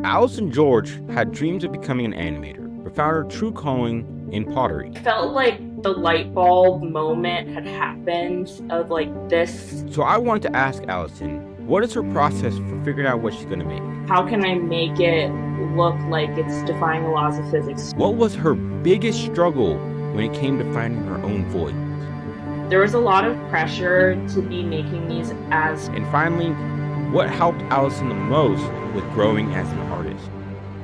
Allyson George had dreams of becoming an animator, but found her true calling in pottery. I felt like the light bulb moment had happened of like this. So I wanted to ask Allyson, what is her process for figuring out what she's going to make? How can I make it look like it's defying the laws of physics? What was her biggest struggle when it came to finding her own voice? There was a lot of pressure to be making these as. And finally, what helped Allyson the most with growing as an artist?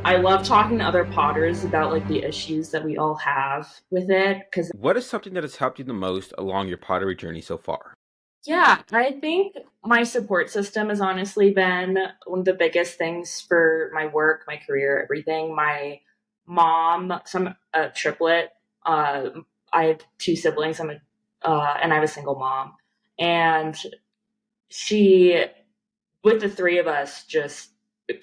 I love talking to other potters about like the issues that we all have with it. Because What is something that has helped you the most along your pottery journey so far? yeah, I think my support system has honestly been one of the biggest things for my work, my career, everything. My mom, so I'm a triplet. I have two siblings. And I have a single mom, and she, with the three of us, just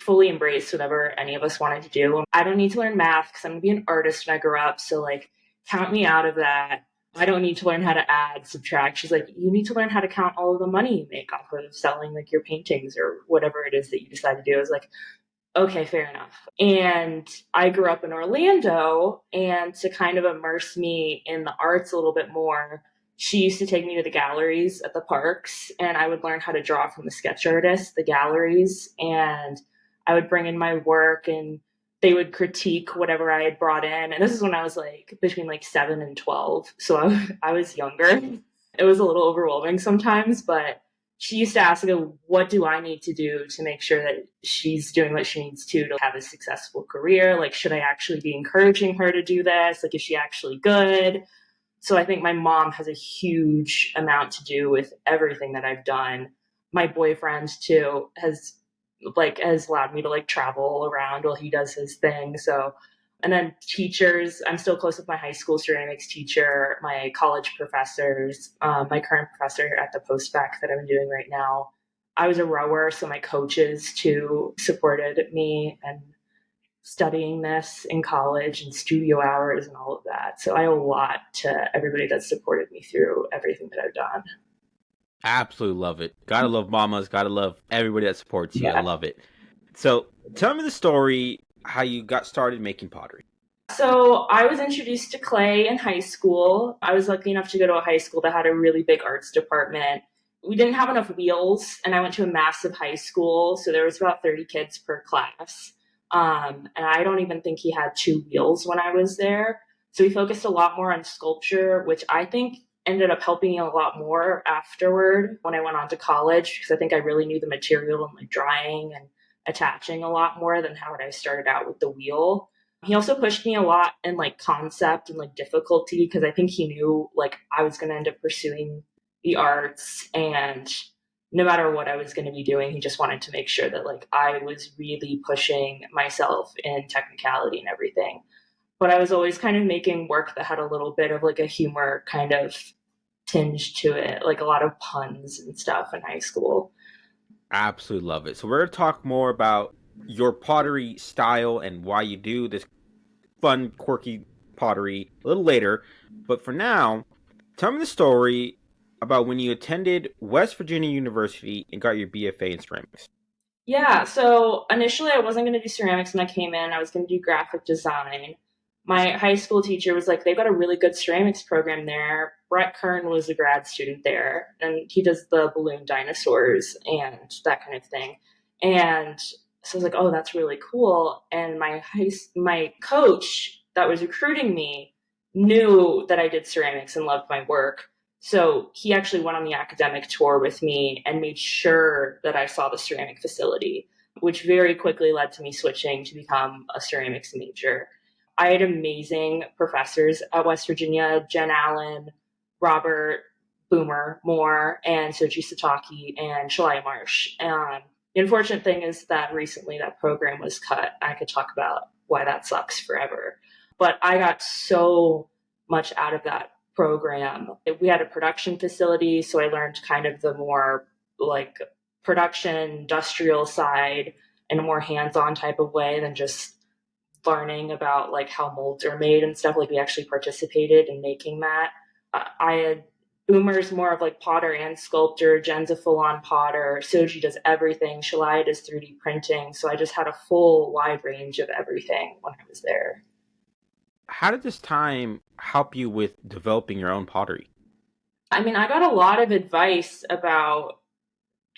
fully embraced whatever any of us wanted to do. I don't need to learn math because I'm gonna be an artist when I grow up. So like, count me out of that. I don't need to learn how to add, subtract. She's like, you need to learn how to count all of the money you make off of selling like your paintings or whatever it is that you decide to do. I was like, okay, fair enough. And I grew up in Orlando, and to kind of immerse me in the arts a little bit more, she used to take me to the galleries at the parks, and I would learn how to draw from the sketch artists, the galleries, and I would bring in my work and they would critique whatever I had brought in. And this is when I was like between like 7 and 12. So I was younger. It was a little overwhelming sometimes, but she used to ask me, what do I need to do to make sure that she's doing what she needs to have a successful career? Like, should I actually be encouraging her to do this? Like, is she actually good? So I think my mom has a huge amount to do with everything that I've done. My boyfriend too has allowed me to like travel around while he does his thing. So, and then teachers, I'm still close with my high school ceramics teacher, my college professors, my current professor at the post-bac that I'm doing right now. I was a rower, so my coaches too supported me and studying this in college and studio hours and all of that. So I owe a lot to everybody that supported me through everything that I've done. Absolutely love it. Gotta love mamas, gotta love everybody that supports you. I Yeah. love it. So tell me the story how you got started making pottery. So I was introduced to clay in high school. I was lucky enough to go to a high school that had a really big arts department. We didn't have enough wheels, and I went to a massive high school, so there was about 30 kids per class. And I don't even think he had two wheels when I was there. So we focused a lot more on sculpture, which I think ended up helping me a lot more afterward when I went on to college, because I think I really knew the material and like drying and attaching a lot more than how I started out with the wheel. He also pushed me a lot in like concept and like difficulty, because I think he knew like I was going to end up pursuing the arts, and no matter what I was going to be doing, he just wanted to make sure that like I was really pushing myself in technicality and everything. But I was always kind of making work that had a little bit of like a humor kind of tinge to it, like a lot of puns and stuff in high school. Absolutely love it. So we're gonna talk more about your pottery style and why you do this fun, quirky pottery a little later. But for now, tell me the story about when you attended West Virginia University and got your BFA in ceramics. Yeah, so initially I wasn't going to do ceramics when I came in. I was going to do graphic design. My high school teacher was like, they've got a really good ceramics program there. Brett Kern was a grad student there, and he does the balloon dinosaurs and that kind of thing. And so I was like, oh, that's really cool. And my coach that was recruiting me knew that I did ceramics and loved my work. So he actually went on the academic tour with me and made sure that I saw the ceramic facility, which very quickly led to me switching to become a ceramics major. I had amazing professors at West Virginia: Jen Allen, Robert Boomer Moore, and Sochi Sataki, and Shalaya Marsh. The unfortunate thing is that recently that program was cut. I could talk about why that sucks forever. But I got so much out of that program. We had a production facility, so I learned kind of the more like production industrial side in a more hands-on type of way than just learning about like how molds are made and stuff. Like we actually participated in making that. I had Umer's more of like potter and sculptor. Jen's a full-on potter. Soji does everything. Shalai does 3D printing. So I just had a full wide range of everything when I was there. How did this time help you with developing your own pottery? I mean, I got a lot of advice about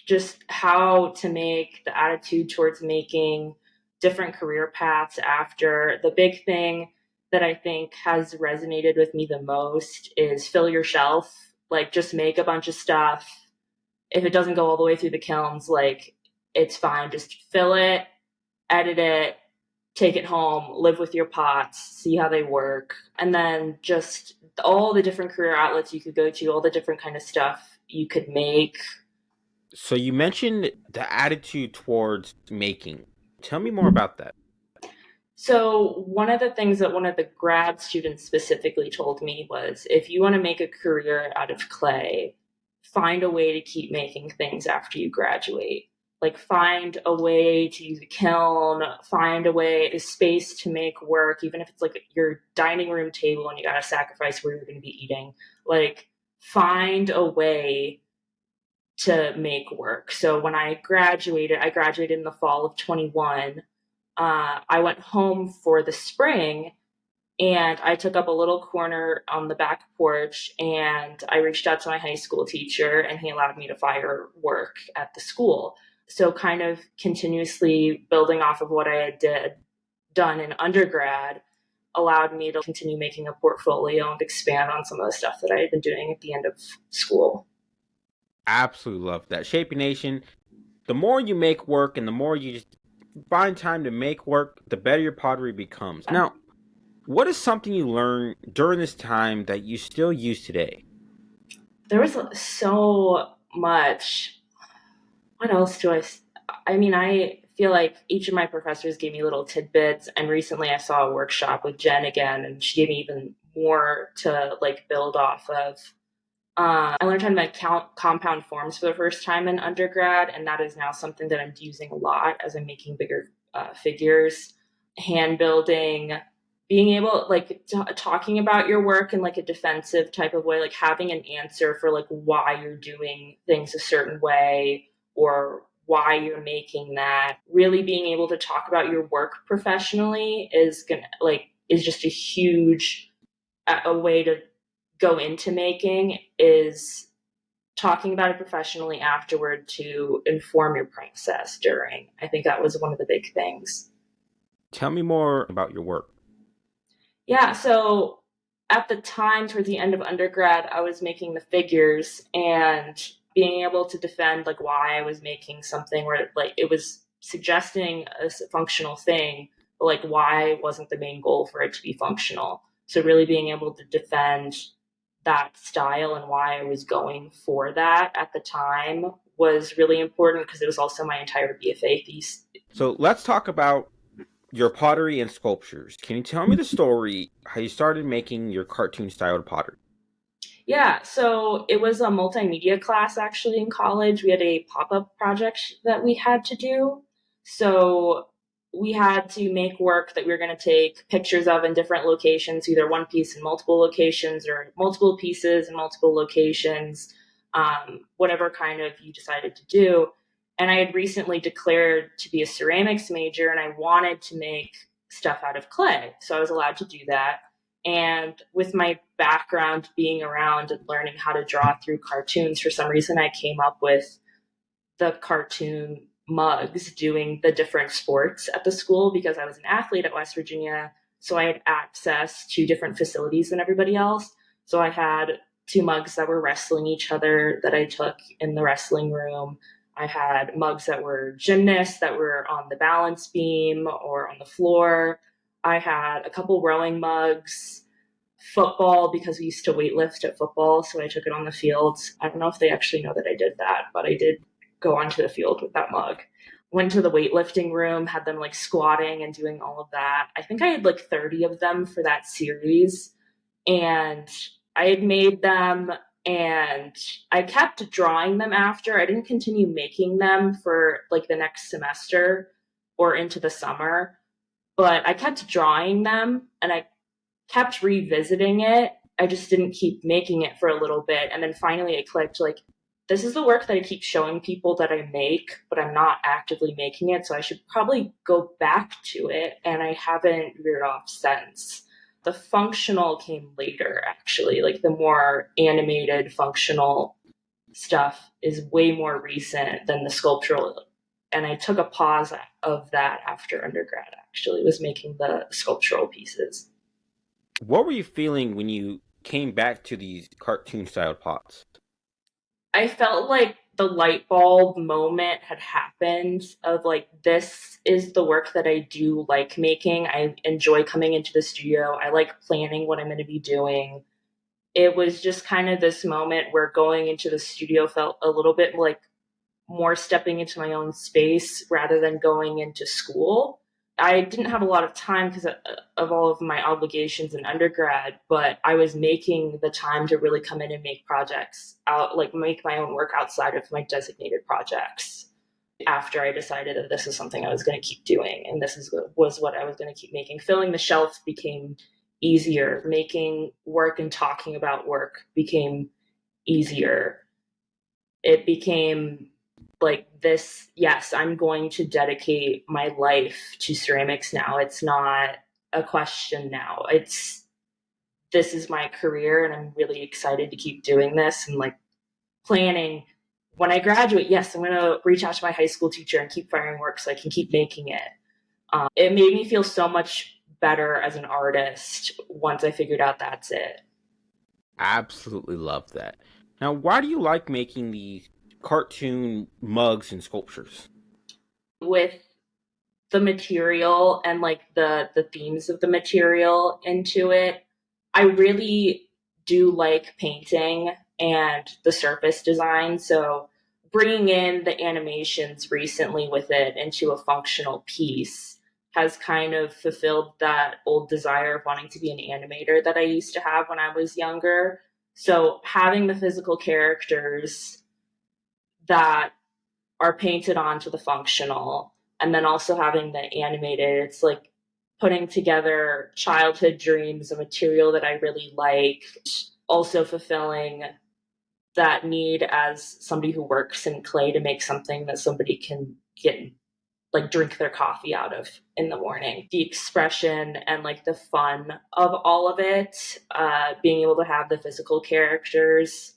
just how to make the attitude towards making different career paths after. The big thing that I think has resonated with me the most is fill your shelf. Like, just make a bunch of stuff. If it doesn't go all the way through the kilns, like, it's fine. Just fill it, edit it, take it home, live with your pots, see how they work. And then just all the different career outlets you could go to, all the different kind of stuff you could make. So you mentioned the attitude towards making. Tell me more about that. So, one of the things that one of the grad students specifically told me was if you want to make a career out of clay, find a way to keep making things after you graduate. Like, find a way to use a kiln, find a way, a space to make work, even if it's like your dining room table and you got to sacrifice where you're going to be eating. Like, find a way to make work. So, when I graduated in the fall of 21. I went home for the spring and I took up a little corner on the back porch and I reached out to my high school teacher and he allowed me to fire work at the school. So kind of continuously building off of what I had done in undergrad allowed me to continue making a portfolio and expand on some of the stuff that I had been doing at the end of school. Absolutely love that. Shaping Nation, the more you make work and the more you just find time to make work, the better your pottery becomes. Now, what is something you learned during this time that you still use today? There was so much. What else do I mean, I feel like each of my professors gave me little tidbits, and recently I saw a workshop with Jen again, and she gave me even more to like build off of. I learned how to make compound forms for the first time in undergrad, and that is now something that I'm using a lot as I'm making bigger figures. Hand building, being able like talking about your work in like a defensive type of way, like having an answer for like why you're doing things a certain way or why you're making that. Really being able to talk about your work professionally is just a huge a way to go into making is talking about it professionally afterward to inform your process during. I think that was one of the big things. Tell me more about your work. Yeah, so at the time, towards the end of undergrad, I was making the figures and being able to defend like why I was making something where like it was suggesting a functional thing, but like why wasn't the main goal for it to be functional. So really being able to defend that style and why I was going for that at the time was really important because it was also my entire BFA thesis. So let's talk about your pottery and sculptures. Can you tell me the story how you started making your cartoon styled pottery? Yeah, so it was a multimedia class actually in college. We had a pop up project that we had to do. So we had to make work that we were going to take pictures of in different locations, either one piece in multiple locations or multiple pieces in multiple locations, whatever kind of you decided to do. And I had recently declared to be a ceramics major and I wanted to make stuff out of clay. So I was allowed to do that. And with my background being around and learning how to draw through cartoons, for some reason I came up with the cartoon mugs doing the different sports at the school because I was an athlete at West Virginia. So I had access to different facilities than everybody else. So I had two mugs that were wrestling each other that I took in the wrestling room. I had mugs that were gymnasts that were on the balance beam or on the floor. I had a couple rowing mugs, football because we used to weightlift at football, so I took it on the field. I don't know if they actually know that I did that, but I did go onto the field with that mug. Went to the weightlifting room, had them like squatting and doing all of that. I think I had like 30 of them for that series. And I had made them and I kept drawing them after. I didn't continue making them for like the next semester or into the summer, but I kept drawing them and I kept revisiting it I just didn't keep making it for a little bit. And then finally it clicked, like, this is the work that I keep showing people that I make, but I'm not actively making it. So I should probably go back to it. And I haven't veered off since. The functional came later, actually. Like the more animated functional stuff is way more recent than the sculptural. And I took a pause of that after undergrad, actually, was making the sculptural pieces. What were you feeling when you came back to these cartoon style pots? I felt like the light bulb moment had happened of like, this is the work that I do like making. I enjoy coming into the studio. I like planning what I'm going to be doing. It was just kind of this moment where going into the studio felt a little bit like more stepping into my own space rather than going into school. I didn't have a lot of time because of all of my obligations in undergrad, but I was making the time to really come in and make projects out, like make my own work outside of my designated projects after I decided that this is something I was going to keep doing and was what I was going to keep making. Filling the shelf became easier. Making work and talking about work became easier. It became like this, yes, I'm going to dedicate my life to ceramics now. It's not a question now. It's this is my career and I'm really excited to keep doing this and like planning when I graduate, yes, I'm going to reach out to my high school teacher and keep firing work so I can keep making it. It made me feel so much better as an artist once I figured out that's it. Absolutely love that. Now, why do you like making these cartoon mugs and sculptures? With the material and like the themes of the material into it, I really do like painting and the surface design. So bringing in the animations recently with it into a functional piece has kind of fulfilled that old desire of wanting to be an animator that I used to have when I was younger. So having the physical characters that are painted onto the functional and then also having the animated, it's like putting together childhood dreams, a material that I really like, also fulfilling that need as somebody who works in clay to make something that somebody can get like drink their coffee out of in the morning. The expression and like the fun of all of it, being able to have the physical characters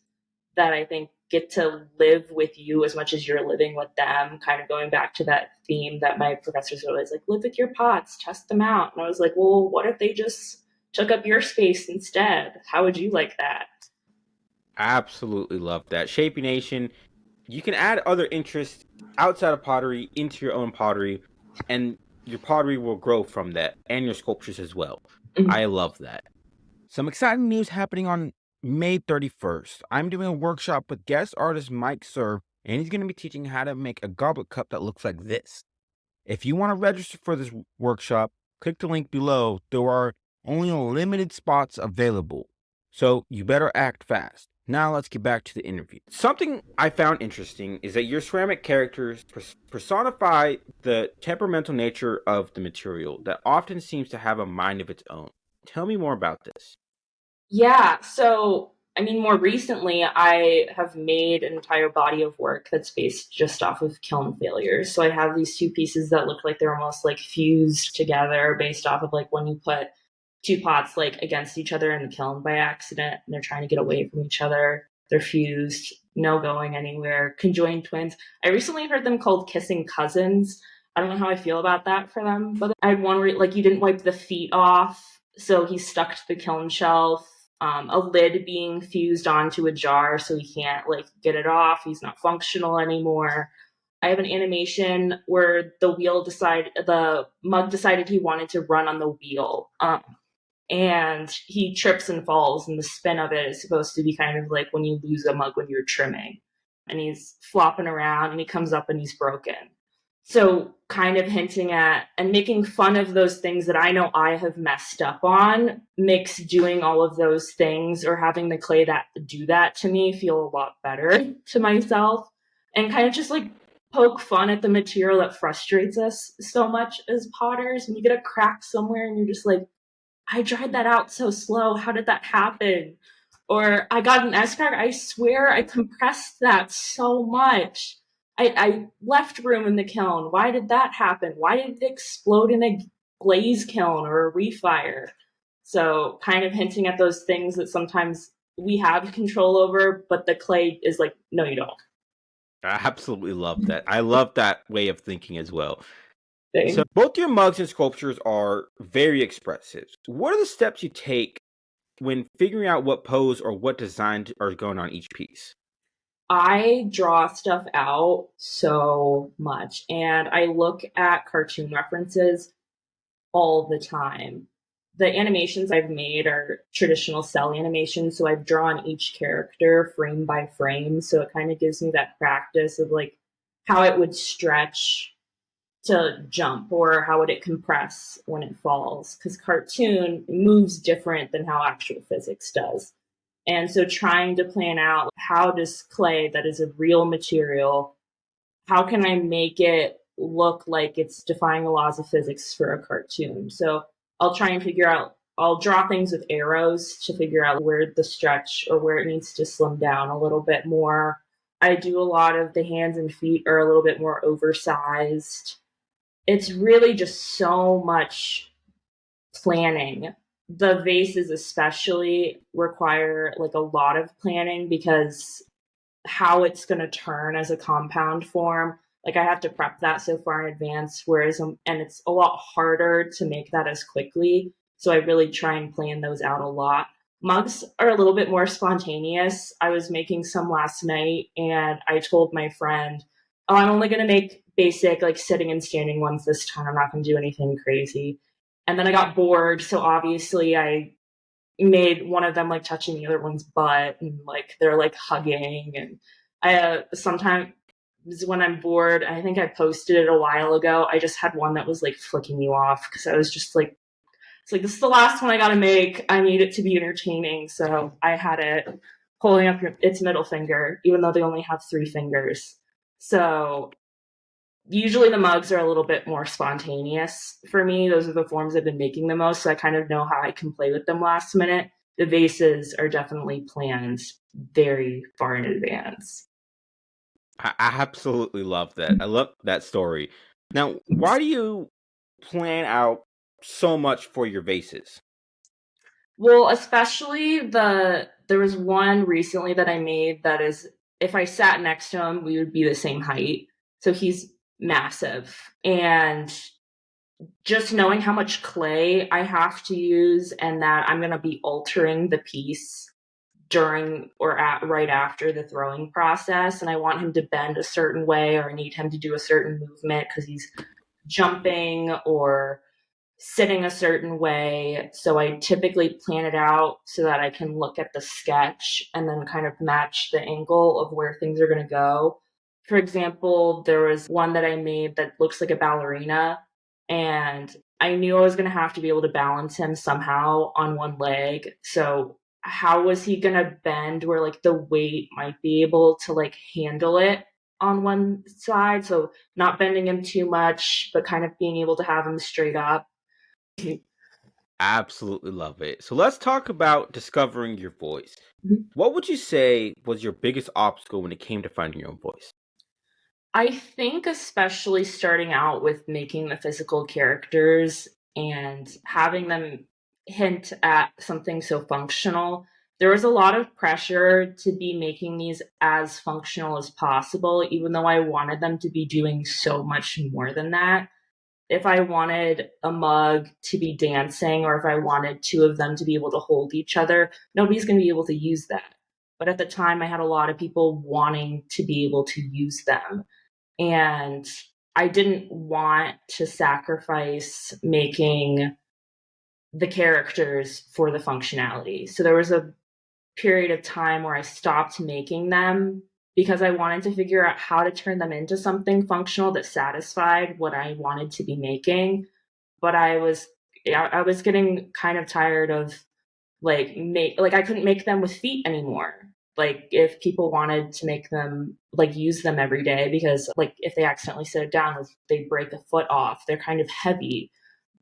that I think get to live with you as much as you're living with them, kind of going back to that theme that my professors were always like, live with your pots, test them out. And I was like, well, what if they just took up your space instead? How would you like that? Absolutely love that. Shaping Nation, you can add other interests outside of pottery into your own pottery, and your pottery will grow from that, and your sculptures as well. Mhm. I love that. Some exciting news happening on May 31st. I'm doing a workshop with guest artist Mike Sir, and he's going to be teaching how to make a goblet cup that looks like this. If you want to register for this workshop, click the link below. There are only limited spots available, so you better act fast. Now let's get back to the interview. Something I found interesting is that your ceramic characters personify the temperamental nature of the material that often seems to have a mind of its own. Tell me more about this. Yeah. So, I mean, more recently, I have made an entire body of work that's based just off of kiln failures. So I have these two pieces that look like they're almost like fused together based off of like when you put two pots like against each other in the kiln by accident and they're trying to get away from each other. They're fused, no going anywhere, conjoined twins. I recently heard them called kissing cousins. I don't know how I feel about that for them, but I had one where like you didn't wipe the feet off, so he's stuck to the kiln shelf. A lid being fused onto a jar, so he can't like get it off. He's not functional anymore. I have an animation where the mug decided he wanted to run on the wheel. And he trips and falls, and the spin of it is supposed to be kind of like when you lose a mug when you're trimming. And he's flopping around and he comes up and he's broken. So, kind of hinting at and making fun of those things that I know I have messed up on makes doing all of those things or having the clay that do that to me feel a lot better to myself and kind of just like poke fun at the material that frustrates us so much as potters. When you get a crack somewhere and you're just like, I dried that out so slow. How did that happen? Or I got an S crack. I swear I compressed that so much. I left room in the kiln. Why did that happen? Why did it explode in a glaze kiln or a refire? So, kind of hinting at those things that sometimes we have control over, but the clay is like, no, you don't. I absolutely love that. I love that way of thinking as well. So Thing. both your mugs and sculptures are very expressive. What are the steps you take when figuring out what pose or what design are going on each piece? I draw stuff out so much and I look at cartoon references all the time. The animations I've made are traditional cell animations, so I've drawn each character frame by frame. So it kind of gives me that practice of like how it would stretch to jump or how would it compress when it falls. Because cartoon moves different than how actual physics does. And so trying to plan out how does clay that is a real material, how can I make it look like it's defying the laws of physics for a cartoon? So I'll try and figure out, I'll draw things with arrows to figure out where the stretch or where it needs to slim down a little bit more. I do a lot of the hands and feet are a little bit more oversized. It's really just so much planning. The vases especially require like a lot of planning because how it's going to turn as a compound form. Like I have to prep that so far in advance, whereas and it's a lot harder to make that as quickly. So I really try and plan those out a lot. Mugs are a little bit more spontaneous. I was making some last night and I told my friend, "Oh, I'm only going to make basic like sitting and standing ones this time. I'm not going to do anything crazy." And then I got bored, so obviously I made one of them like touching the other one's butt and like they're like hugging and I sometimes when I'm bored, I think I posted it a while ago, I just had one that was like flicking you off because I was just like it's like this is the last one I gotta make, I need it to be entertaining, so I had it holding up its middle finger even though they only have 3 fingers. So usually the mugs are a little bit more spontaneous for me. Those are the forms I've been making the most, so I kind of know how I can play with them last minute. The vases are definitely planned very far in advance. I absolutely love that. I love that story. Now, why do you plan out so much for your vases? Well, especially there was one recently that I made that is if I sat next to him, we would be the same height. So he's massive. And just knowing how much clay I have to use and that I'm going to be altering the piece during or at right after the throwing process and I want him to bend a certain way or I need him to do a certain movement because he's jumping or sitting a certain way. So I typically plan it out so that I can look at the sketch and then kind of match the angle of where things are going to go. For example, there was one that I made that looks like a ballerina, and I knew I was going to have to be able to balance him somehow on one leg. So how was he going to bend where like the weight might be able to like handle it on one side? So not bending him too much, but kind of being able to have him straight up. Absolutely love it. So let's talk about discovering your voice. What would you say was your biggest obstacle when it came to finding your own voice? I think, especially starting out with making the physical characters and having them hint at something so functional, there was a lot of pressure to be making these as functional as possible, even though I wanted them to be doing so much more than that. If I wanted a mug to be dancing or if I wanted 2 of them to be able to hold each other, nobody's going to be able to use that. But at the time, I had a lot of people wanting to be able to use them. And I didn't want to sacrifice making the characters for the functionality. So there was a period of time where I stopped making them because I wanted to figure out how to turn them into something functional that satisfied what I wanted to be making. But I was getting kind of tired of like I couldn't make them with feet anymore. Like if people wanted to make them like use them every day because like if they accidentally sit it down, they break a foot off. They're kind of heavy.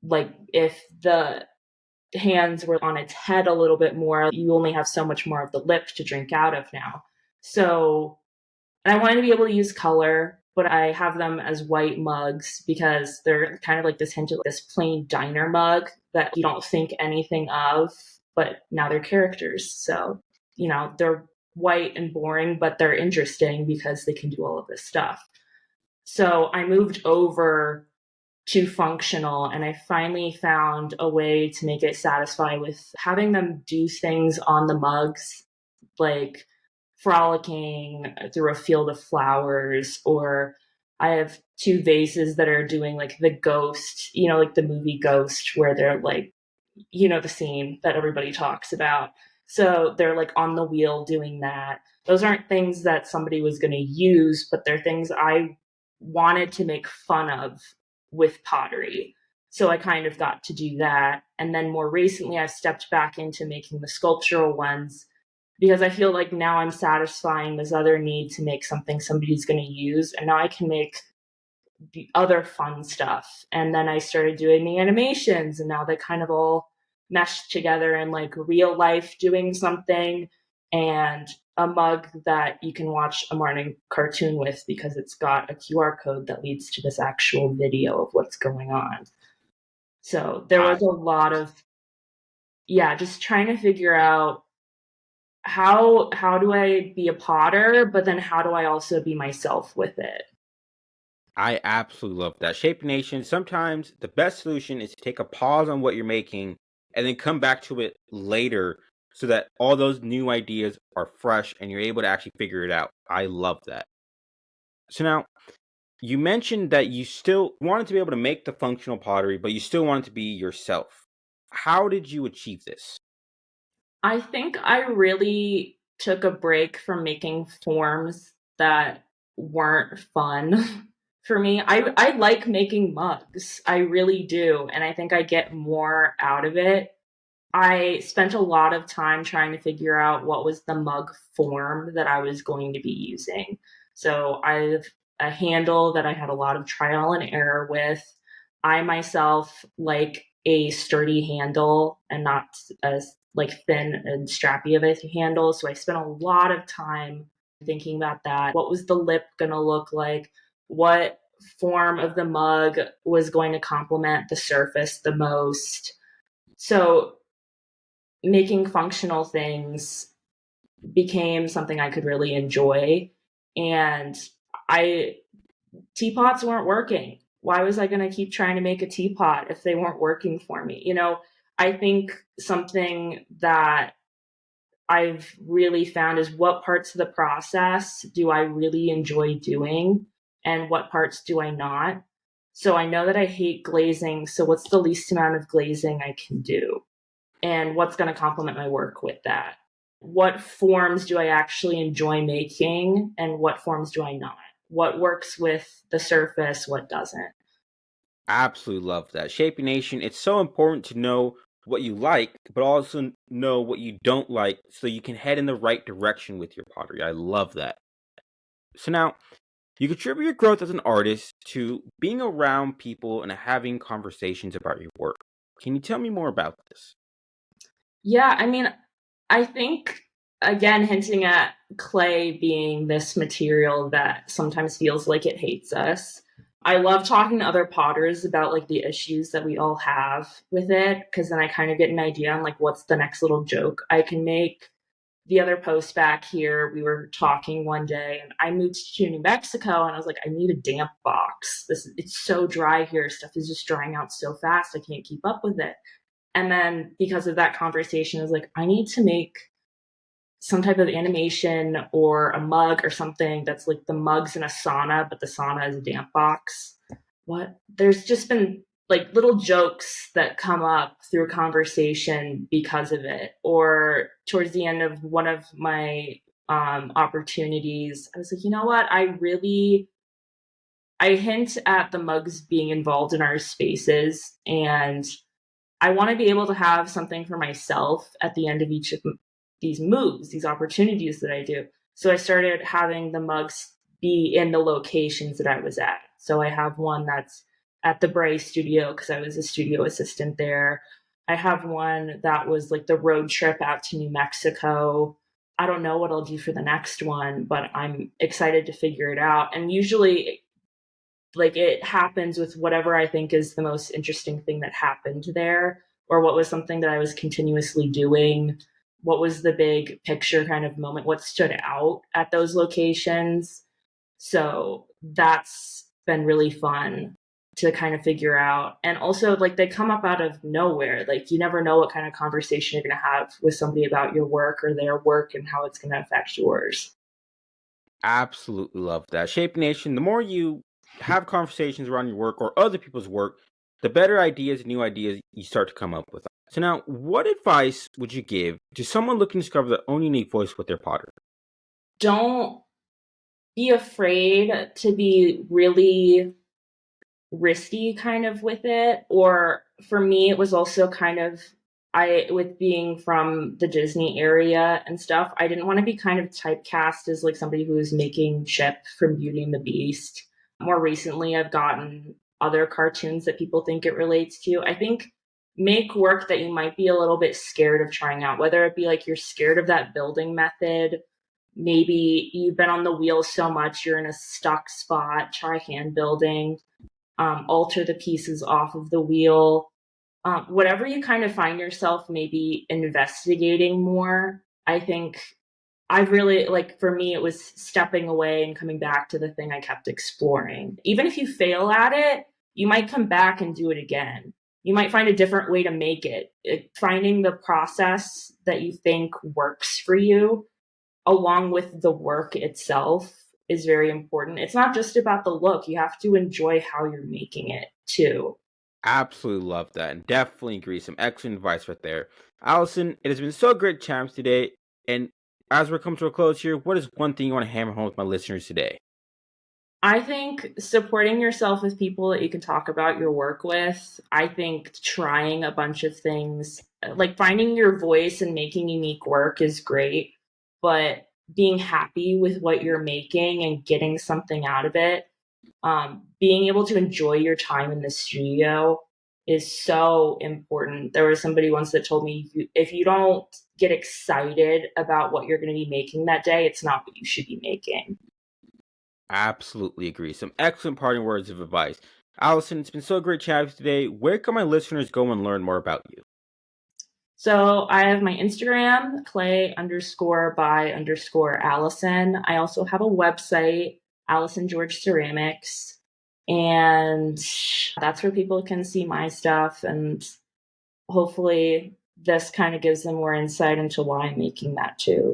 Like if the hands were on its head a little bit more. You only have so much more of the lip to drink out of now. So, and I wanted to be able to use color, but I have them as white mugs because they're kind of like this hint of this plain diner mug that you don't think anything of, but now they're characters. So, they're white and boring, but they're interesting because they can do all of this stuff. So I moved over to functional, and I finally found a way to make it satisfy with having them do things on the mugs, like frolicking through a field of flowers, or I have two vases that are doing like the ghost, like the movie Ghost, where they're like, the scene that everybody talks about. So they're like on the wheel doing that. Those aren't things that somebody was going to use, but they're things I wanted to make fun of with pottery. So I kind of got to do that. And then more recently, I've stepped back into making the sculptural ones because I feel like now I'm satisfying this other need to make something somebody's going to use. And now I can make the other fun stuff. And then I started doing the animations, and now they kind of all meshed together in like real life doing something, and a mug that you can watch a morning cartoon with because it's got a QR code that leads to this actual video of what's going on. So there I was a lot of, yeah, just trying to figure out how do I be a potter, but then how do I also be myself with it? I absolutely love that. Shape Nation, sometimes the best solution is to take a pause on what you're making and then come back to it later so that all those new ideas are fresh and you're able to actually figure it out. I love that. So now, you mentioned that you still wanted to be able to make the functional pottery, but you still wanted to be yourself. How did you achieve this? I think I really took a break from making forms that weren't fun for me. I like making mugs. I really do. And I think I get more out of it. I spent a lot of time trying to figure out what was the mug form that I was going to be using. So I've a handle that I had a lot of trial and error with. I myself like a sturdy handle and not as like thin and strappy of a handle. So I spent a lot of time thinking about that. What was the lip going to look like? What form of the mug was going to complement the surface the most? So making functional things became something I could really enjoy. And I teapots weren't working. Why was I going to keep trying to make a teapot if they weren't working for me? I think something that I've really found is what parts of the process do I really enjoy doing and what parts do I not. So I know that I hate glazing. So what's the least amount of glazing I can do? And what's going to complement my work with that? What forms do I actually enjoy making and what forms do I not? What works with the surface, what doesn't? Absolutely love that. Shaping Nation, it's so important to know what you like, but also know what you don't like so you can head in the right direction with your pottery. I love that. So now, you contribute your growth as an artist to being around people and having conversations about your work. Can you tell me more about this? Yeah, I mean, I think, again, hinting at clay being this material that sometimes feels like it hates us. I love talking to other potters about like the issues that we all have with it because then I kind of get an idea on like what's the next little joke I can make. The other post back here, we were talking one day and I moved to New Mexico and I was like, I need a damp box. It's so dry here. Stuff is just drying out so fast. I can't keep up with it. And then because of that conversation, I was like, I need to make some type of animation or a mug or something that's like the mug's in a sauna, but the sauna is a damp box. What? There's just been like little jokes that come up through conversation because of it. Or towards the end of one of my opportunities, I was like, you know what? I hint at the mugs being involved in our spaces, and I want to be able to have something for myself at the end of each of these moves, these opportunities that I do. So I started having the mugs be in the locations that I was at. So I have one that's at the Bray studio because I was a studio assistant there. I have one that was like the road trip out to New Mexico. I don't know what I'll do for the next one, but I'm excited to figure it out. And usually, like, it happens with whatever I think is the most interesting thing that happened there, or what was something that I was continuously doing. What was the big picture kind of moment? What stood out at those locations? So that's been really fun to kind of figure out. And also, like, they come up out of nowhere. Like, you never know what kind of conversation you're going to have with somebody about your work or their work and how it's going to affect yours. Absolutely love that. Shape Nation, the more you have conversations around your work or other people's work, the better ideas and new ideas you start to come up with. So now, what advice would you give to someone looking to discover their own unique voice with their pottery? Don't be afraid to be really risky kind of with it. Or for me, it was also kind of, I, with being from the Disney area and stuff, I didn't want to be kind of typecast as like somebody who is making Chip from Beauty and the Beast. More recently, I've gotten other cartoons that people think it relates to. I think make work that you might be a little bit scared of trying out, whether it be like you're scared of that building method. Maybe you've been on the wheel so much, you're in a stuck spot, try hand building, alter the pieces off of the wheel. Whatever you kind of find yourself maybe investigating more, I think I've really, like, for me, it was stepping away and coming back to the thing I kept exploring. Even if you fail at it, you might come back and do it again. You might find a different way to make finding the process that you think works for you along with the work itself is very important. It's not just about the look, you have to enjoy how you're making it too. Absolutely love that, and definitely agree. Some excellent advice right there. Allison, it has been so great chatting today. And as we're coming to a close here, what is one thing you want to hammer home with my listeners today? I think supporting yourself with people that you can talk about your work with. I think trying a bunch of things, like finding your voice and making unique work is great, but being happy with what you're making and getting something out of it, being able to enjoy your time in the studio is so important. There was somebody once that told me if you don't get excited about what you're going to be making that day, it's not what you should be making. Absolutely agree. Some excellent parting words of advice. Allison, it's been so great chatting with you today. Where can my listeners go and learn more about you? So I have my Instagram, clay_by_Allyson. I also have a website, Allyson George Ceramics. And that's where people can see my stuff. And hopefully this kind of gives them more insight into why I'm making that too.